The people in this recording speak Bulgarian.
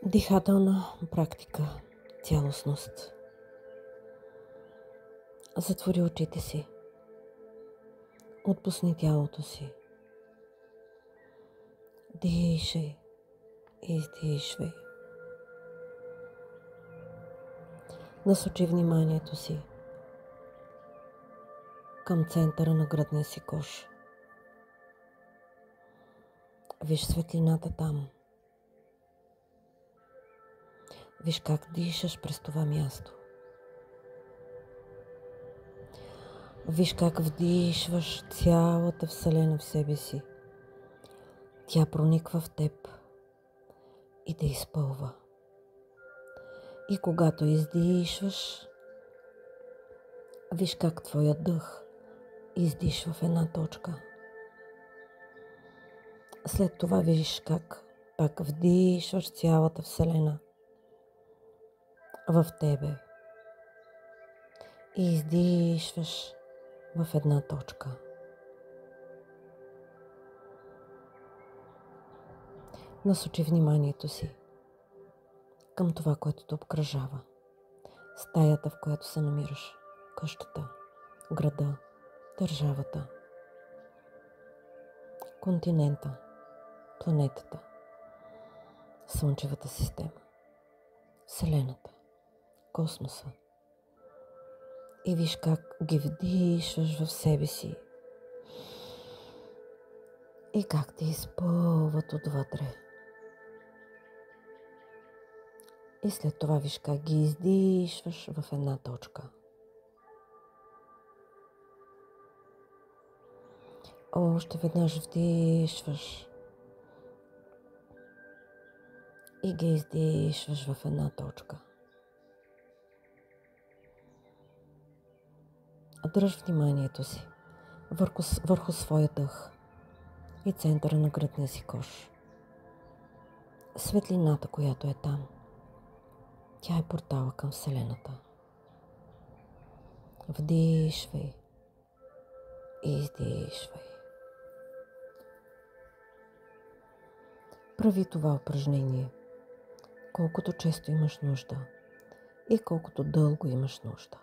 Дихателна практика. Цялостност. Затвори очите си. Отпусни тялото си. Дишай и издишвай. Насочи вниманието си към центъра на гръдния си кош. Виж светлината там. Виж как дишаш през това място. Виж как вдишваш цялата Вселена в себе си. Тя прониква в теб и те изпълва. И когато издишваш, виж как твоят дъх издишва в една точка. След това виж как пак вдишваш цялата Вселена в тебе и издишваш в една точка. Насочи вниманието си към това, което те обкръжава. Стаята, в която се намираш, къщата, града, държавата, континента, планетата, Слънчевата система, Вселената, космоса. И виж как ги вдишваш в себе си и как те изпълват отвътре. И след това виж как ги издишваш в една точка. Още веднъж вдишваш и ги издишваш в една точка. Дръж вниманието си върху своя дъх и центъра на гръдния си кош. Светлината, която е там, тя е портала към Вселената. Вдишвай и издишвай. Прави това упражнение колкото често имаш нужда и колкото дълго имаш нужда.